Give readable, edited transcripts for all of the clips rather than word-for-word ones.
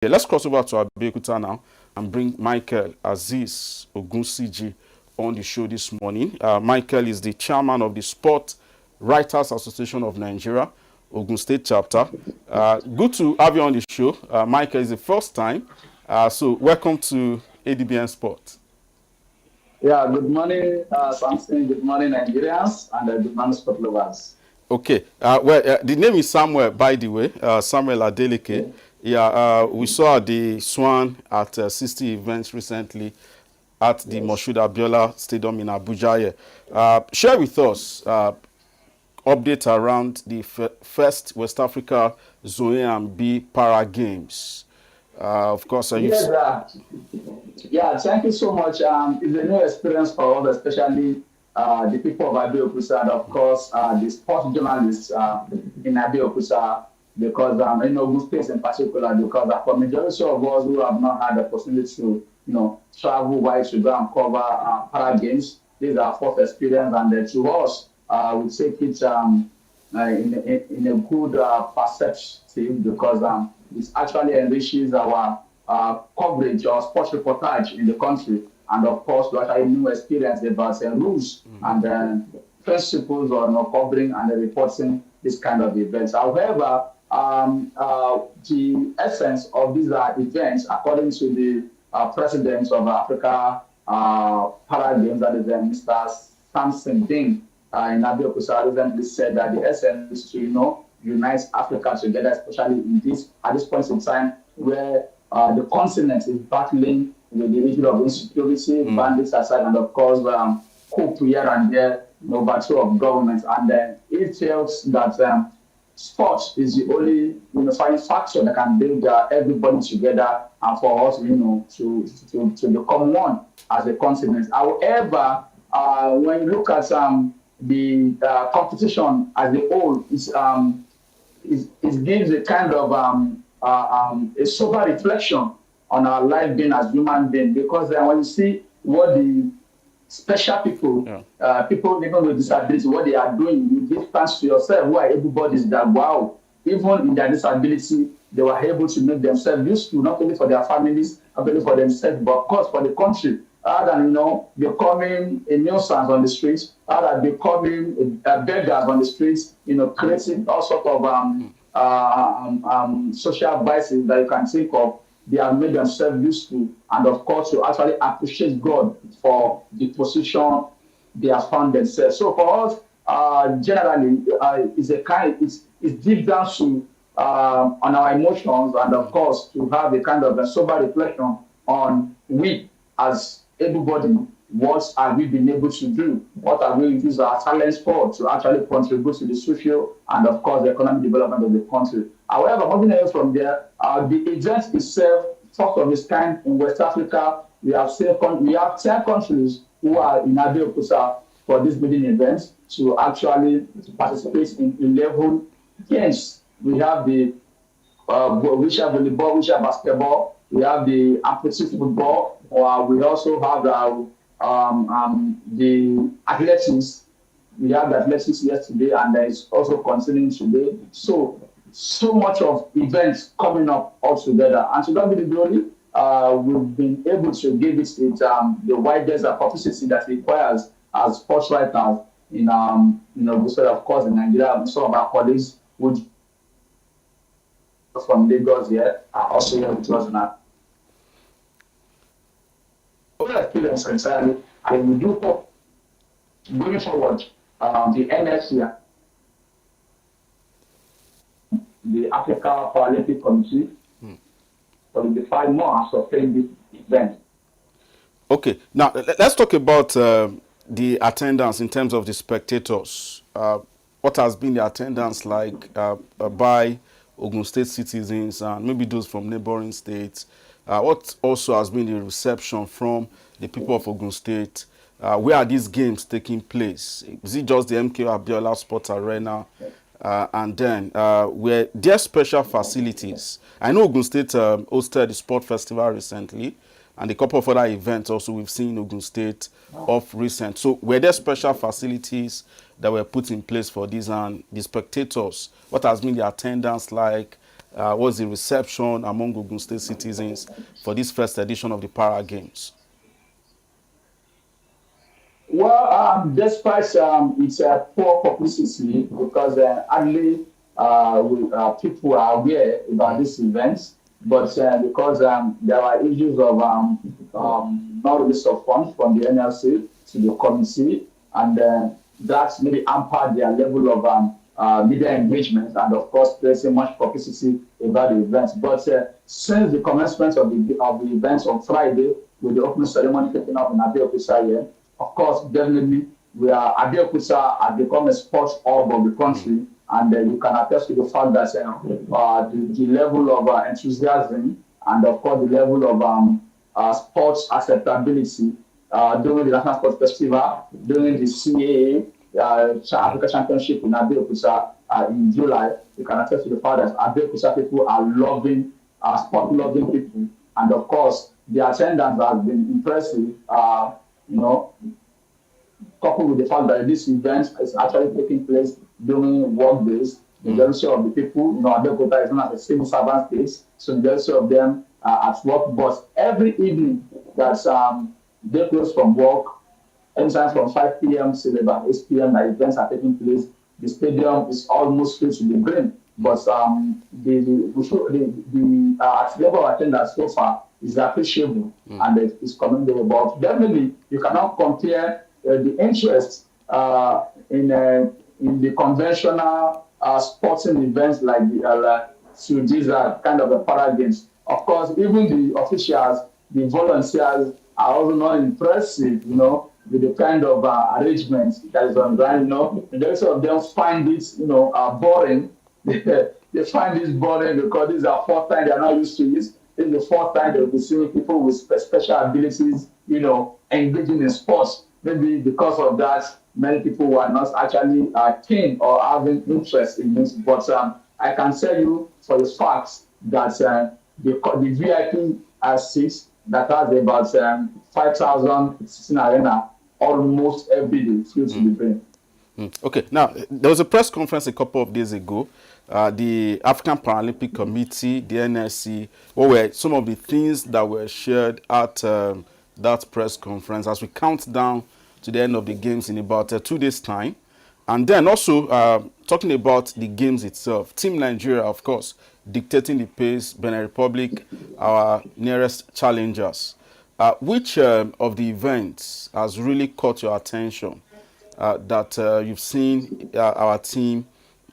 Let's cross over to Abeokuta now and bring Michael-Azeez Ogunsiji on the show this morning. Michael is the chairman of the Sport Writers Association of Nigeria, Ogun State Chapter. Good to have you on the show. Michael, is the first time. So welcome to ADBN Sports. Yeah, good morning, Samson. Good morning, Nigerians, and good morning, sport lovers. Okay. The name is Samuel, by the way, Samuel Adeleke. Okay. Yeah, we saw the SWAN at 60 events recently at the Moshood Abiola Stadium in Abuja. Share with us update around the first West Africa Zone A and B Para Games. Of course, yeah, thank you so much. It's a new experience for us, especially the people of Abeokuta, and of course, the sports journalists in Abeokuta, because in Ogun State in particular, because for majority of us who have not had the opportunity to, travel wide to go and cover Para Games, this is our first experience, and to us, we take it in a good perspective, because it actually enriches our coverage or sports reportage in the country, and of course, we actually new experience about rules and principles on covering and reporting this kind of events. However, the essence of these events, according to the president of Africa Para Games, that is Mr. Samson Ding in Abeokuta, recently said that the essence is to unite Africa together, especially at this point in time where the continent is battling with the issue of insecurity, bandits aside, and of course, coup here and there, battle of government. And it feels that sport is the only unifying factor that can bring everybody together and for us, to become one as a continent. However, when you look at the competition as a whole, it gives a kind of a sober reflection on our life being as human beings, because when you see what the special people, people even with disability, what they are doing, you give thanks to yourself, who are able-bodies that, wow, even in their disability, they were able to make themselves useful, not only for their families, not only for themselves, but of course for the country, rather than, becoming a nuisance on the streets, rather than becoming beggars on the streets, creating all sorts of social vices that you can think of. They have made themselves useful, and of course, to actually appreciate God for the position they have found themselves. So for us, generally, it's deep down to on our emotions, and of course, to have a kind of a sober reflection on we as everybody. What have we been able to do? What have we used our talents for to actually contribute to the social and, of course, the economic development of the country? However, moving away from there, the event itself, first of its kind in West Africa, we have 10 countries who are in Abeokuta for this meeting event to actually participate in 11 games. We have the wheelchair volleyball, wheelchair basketball, we have the amputee football, we also have the athletics. We have the athletics yesterday, and there is also continuing today. So much of events coming up all together. And to God be the glory, we've been able to give it the widest publicity that requires as sports writers in of course in Nigeria. Some of our colleagues would from Lagos here are also here with us now. Experience entirely, and we do hope going forward, the NSC, the Africa Paralympic Committee, will define more and sustain this event. Okay, now let's talk about the attendance in terms of the spectators. What has been the attendance like by Ogun State citizens and maybe those from neighboring states? What also has been the reception from the people of Ogun State? Where are these games taking place? Is it just the MK Abiola Sports Arena? And then, were there special facilities? I know Ogun State hosted the Sport Festival recently, and a couple of other events also we've seen in Ogun State of recent. So were there special facilities that were put in place for these and the spectators? What has been the attendance like? What's the reception among Ogun State citizens for this first edition of the Para Games? Well, despite its poor publicity, because hardly people are aware about this event, but because there are issues of not release of funds from the NLC to the committee, and that's maybe hampered their level of media engagement and, of course, placing much publicity about the event. But since the commencement of the events on Friday, with the opening ceremony taking up in Abeokuta here, of course, definitely, Abeokuta has become a sports hub of the country, and you can attest to the fact that the level of enthusiasm and, of course, the level of sports acceptability during the National Sports Festival, during the CAA Africa Championship in Abeokuta in July, you can attest to the fact that Abeokuta people are loving, sport-loving people, and, of course, the attendance has been impressive. Coupled with the fact that this event is actually taking place during work days, the majority of the people, Abeokuta is not as a civil servant state, so the majority of them are at work. But every evening that they close from work, anytime from 5 p.m. till about 8 p.m. that events are taking place, the stadium is almost filled to the brim. But the level of attendance so far is appreciable and it is commendable. But definitely, you cannot compare the interest in the conventional sporting events like to these kind of para games. Of course, even the officials, the volunteers are also not impressive, with the kind of arrangements that is on ground. The rest of them find this, boring. They find this boring because this is the first time they are not used to it. This is the first time they'll be seeing people with special abilities, engaging in sports. Maybe because of that, many people were not actually keen or having interest in this. But I can tell you for the fact that the VIP seats that has about 5,000 sitting arena almost every day filled to the brim. Okay, now there was a press conference a couple of days ago. The African Paralympic Committee, the NSC, what were some of the things that were shared at that press conference as we count down to the end of the games in about 2 days' time? And then also talking about the games itself. Team Nigeria, of course, dictating the pace, Benin Republic, our nearest challengers. Which of the events has really caught your attention that you've seen our team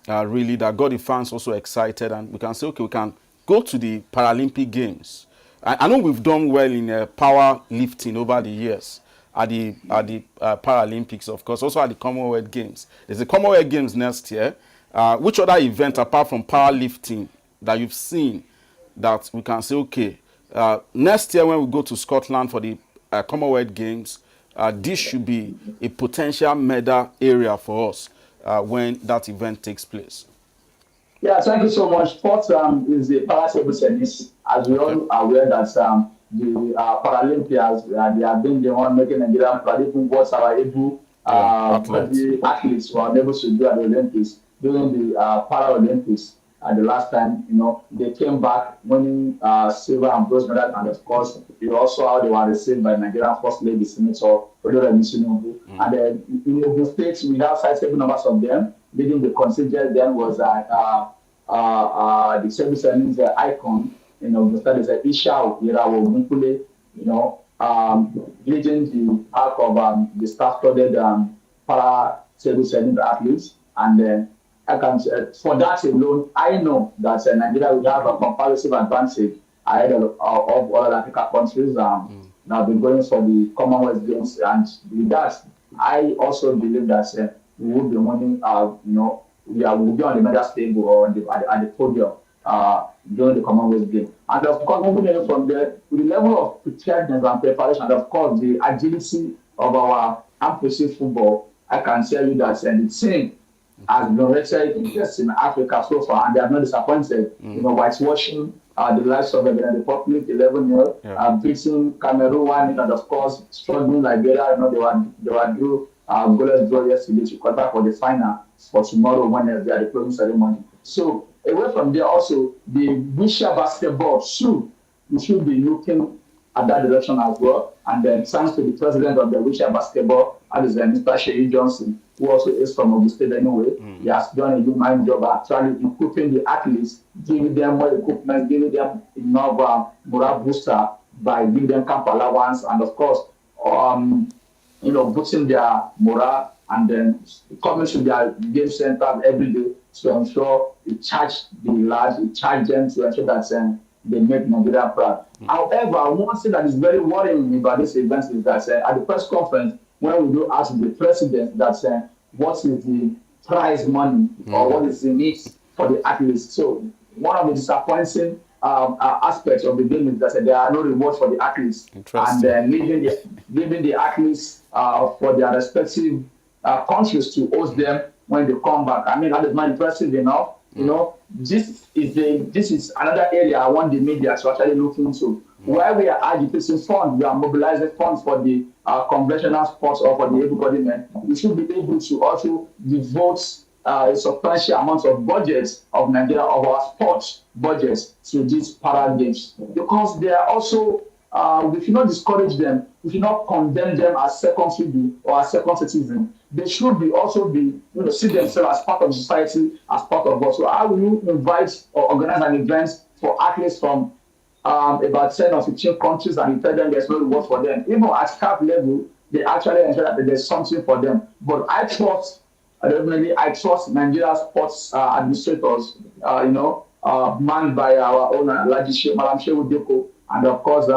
really, that got the fans also excited, and we can say, okay, we can go to the Paralympic Games? I know we've done well in power lifting over the years at the Paralympics, of course, also at the Commonwealth Games. There's the Commonwealth Games next year. Which other event apart from powerlifting that you've seen that we can say, okay, next year when we go to Scotland for the Commonwealth Games, this should be a potential medal area for us when that event takes place? Yeah, thank you so much. Sports is the para table tennis. As we all are aware that the Paralympians, they have been the one making Nigeria even what are able the athletes were unable to do at the Olympics during the Paralympics. The last time, they came back winning silver and bronze medal, and of course, you also how they were received by Nigerian First Lady Senator Ododa Misunubu. And in Ogun State, we have sizable numbers of them. Leading the contingent then was the service earnings icon, that is Isha Irawo Gunkule, leading the pack of the staff-studded para table tennis athletes. And I can for that alone, I know that Nigeria will have a comparative advantage ahead of other African countries that have been going for the Commonwealth Games. And with that, I also believe that we will be winning, we will be on the medal table or at the podium during the Commonwealth Games. And of course, moving from there, with the level of preparedness and preparation, and of course, the agility of our amp-pursuit football, I can tell you that the team has been rated in Africa so far, and they have not disappointed. Whitewashing the likes of the Benin Republic 11-0, beating Cameroon 1, and of course struggling Liberia. They were drew goalless draw yesterday to qualify for the final for tomorrow when they are the closing ceremony. So away from there also, the wheelchair basketball we should be looking at that direction as well. And then thanks to the president of the wheelchair basketball, that is Mr. Sheyi Johnson, who also is from Ogun State anyway. He has done a good mind job actually equipping the athletes, giving them more equipment, giving them enough morale booster by giving them camp allowance, and of course, boosting their morale, and then coming to their game center every day to ensure we charge the lads, we charge them to ensure that they make Nigeria proud. However, one thing that is very worrying about this event is that at the press conference, when we do ask the president that what is the prize money or what is the need for the athletes. So one of the disappointing aspects of the game is that there are no rewards for the athletes, and leaving the athletes for their respective countries to host them when they come back. I mean, that is not impressive enough. This is another area I want the media to actually look into. Where we are agitating funds, we are mobilizing funds for the conventional sports or for the able-bodied men. We should be able to also devote a substantial amount of budgets of Nigeria, of our sports budgets, to these para games, because they are also, we should not discourage them, we should not condemn them as second citizen or as second citizen. They should also be, see themselves as part of society, as part of us. So how will you invite or organize an event for athletes from about 10 or 15 countries and you tell them there's no reward for them? Even at CAF level, they actually ensure that there's something for them. But I trust Nigeria sports administrators, manned by our own Alhaji Madam Shehu Deko, and of course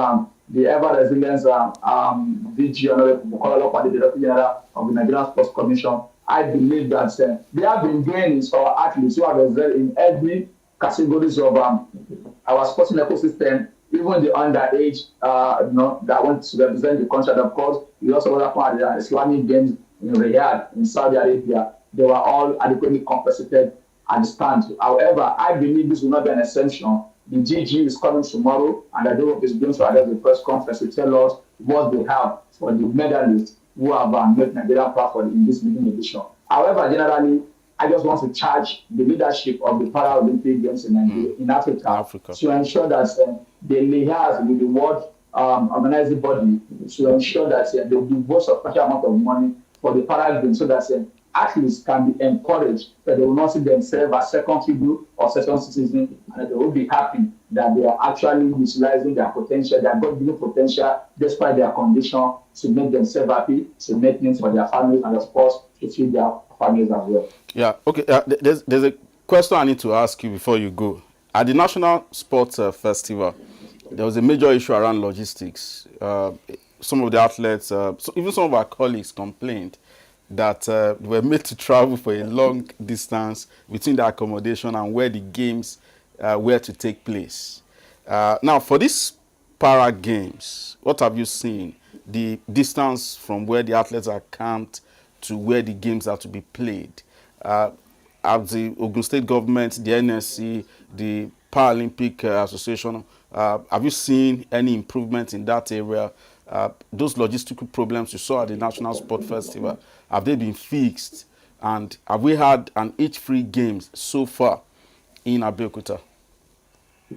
the ever-resilient VG Honorable Bukola Lopa, the Director General of the Nigerian Sports Commission. I believe that they have been doing this for our athletes who have excelled in every categories of our sporting ecosystem, even the underage, that want to represent the country. And of course, we also want to part of the Islamic Games in Riyadh, in Saudi Arabia. They were all adequately compensated at the stand. However, I believe this will not be an exception. The GG is coming tomorrow, and I know is going to address the press conference to tell us what they have for the medalists who have made Nigeria proud in this meeting edition. However, generally, I just want to charge the leadership of the Paralympic Games in Africa to ensure that they liaise with the World Organizing Body to ensure that they devote a substantial amount of money for the Paralympics, so that athletes can be encouraged that they will not see themselves as second fiddle or second citizen, and they will be happy that they are actually utilizing their potential, their God-given potential, despite their condition, to make themselves happy, to make things for their families, and of course, to feed their families as well. Yeah, okay. There's a question I need to ask you before you go. At the National Sports Festival, there was a major issue around logistics. Some of the athletes, even some of our colleagues complained that they were made to travel for a long distance between the accommodation and where the games were to take place. Now, for these para games, what have you seen? The distance from where the athletes are camped to where the games are to be played. Have the Ogun State government, the NSC, the Paralympic Association, have you seen any improvement in that area? Those logistical problems you saw at the National Sport Festival, have they been fixed? And have we had an each-free games so far in Abeokuta?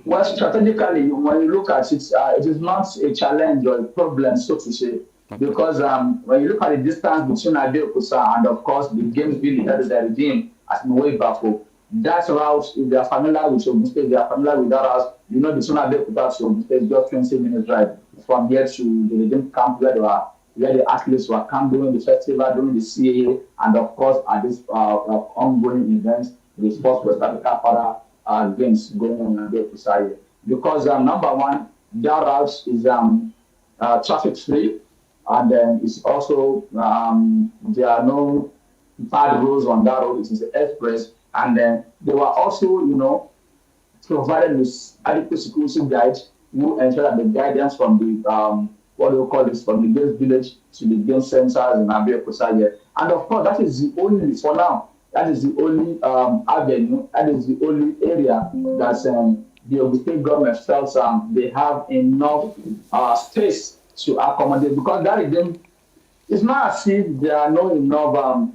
Well, strategically, when you look at it, it is not a challenge or a problem, so to say, because when you look at the distance between Abeokuta and, of course, the games village, that is the regime, as Moe Bafo, that route, if they are familiar with Ogun State, they are familiar with that route, between Abeokuta to Ogun State, just 20 minutes drive from here to the regime camp where the athletes were camped during the festival, during the CAA, and, of course, at this ongoing events, the Sports West Africa Para games going on in Abeokuta. Because, number one, that route is traffic-free, and then it's also, there are no bad roads on that road. It is an express, and then they were also, provided with adequate security guides who ensure that the guidance from the from the games village to the game centers in Abeokuta. And of course, that is the only, for now, that is the only avenue, that is the only area that the Ogun State government felt they have enough space to accommodate, because that again, it's not as if there are no enough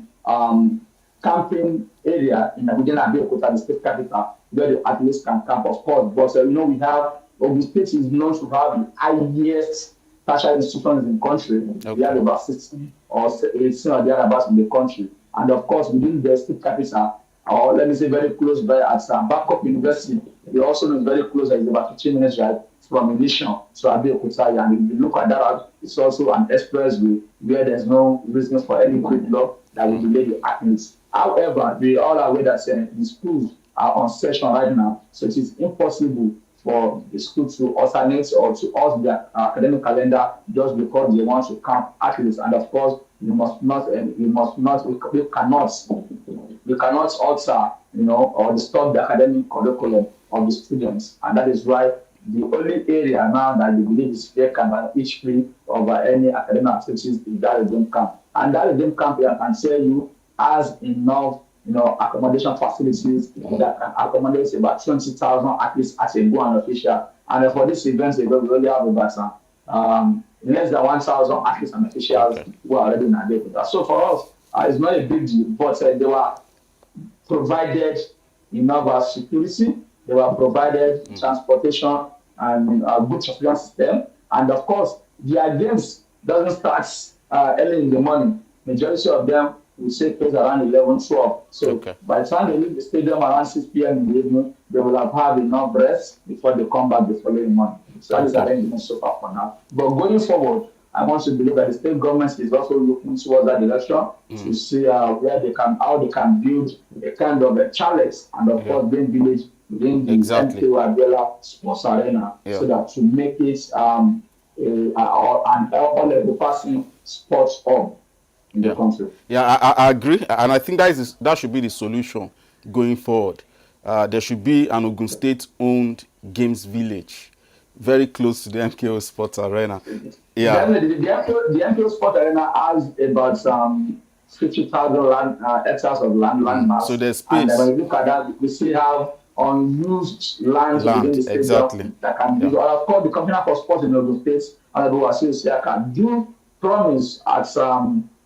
camping area within Abeokuta, the state capital. where the athletes can camp, of course. But we have Ogun State is known to have the highest tertiary institutions in the country. We have about 16 or 18 or thereabouts in the country. And of course, within the state capital, or let me say very close by at Backup University, we also know very close, it's about 15 minutes drive from Inishan to Abeokuta. And if you look at that, it's also an expressway where there's no reason for any gridlock that will delay the athletes. However, we all are aware that the schools are on session right now, so it is impossible for the school to alternate or to alter their academic calendar just because they want to camp athletes. And of course, we cannot alter, or disturb the academic curriculum of the students. And that is why the only area now that they believe is fair camp and each free of any academic activities is that ADBN camp. And that ADBN camp, I can tell you, has enough accommodation facilities that can accommodate about 20,000 athletes as a go and official. And for this event, we only have about less than 1,000 athletes and officials who are already in Abeokuta. So for us, it's not a big deal, but they were provided enough security, they were provided transportation and a good transportation system. And of course, their games doesn't start early in the morning. Majority of them will take place around 11, 12. So by the time they leave the stadium around 6 p.m. in the evening, they will have had enough rest before they come back the following morning. So that is arrangement so far for now. But going forward, I want to believe that the state government is also looking towards that direction to see how they can build a kind of a challenge and of course being village within the MKO Abiola Sports Arena so that to make it an all-level passing sports hub in the country. Yeah, I agree, and I think that should be the solution going forward. There should be an Ogun State-owned games village very close to the MKO Sports Arena. Yeah. The MKO Sports Arena has about 50,000 hectares of land mass. So there's space. And when you look at that, we still have unused land within the stadium that can be. Of course, the Commissioner for Sports in Ogun State, Michael-Azeez Ogunsiji, do promise at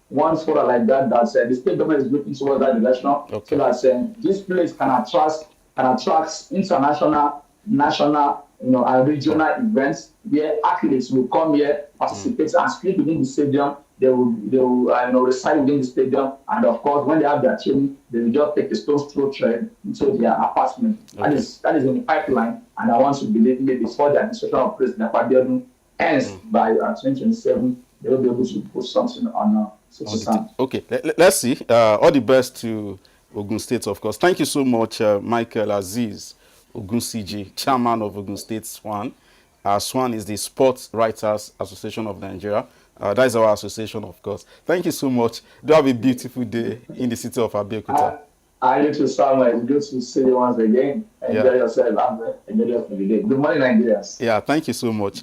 one forum like that the state government is looking towards that direction so that this place can attract international, national, and regional events where athletes will come here, participate, and sleep within the stadium. They will reside within the stadium, and of course, when they have their training, they will just take a stone's throw train into their apartment. That is in the pipeline, and I want to believe maybe before the administration of President Adebayo ends by 2027, they will be able to put something on. Okay, let's see. All the best to Ogun State, of course. Thank you so much, Michael-Azeez Ogunsiji, chairman of Ogun State SWAN. SWAN is the Sports Writers Association of Nigeria. That is our association, of course. Thank you so much. Do have a beautiful day in the city of Abeokuta. I need to Samuel. It's good to see you once again. Enjoy yourself. Enjoy the day. Good morning, Nigerians. Yeah, thank you so much.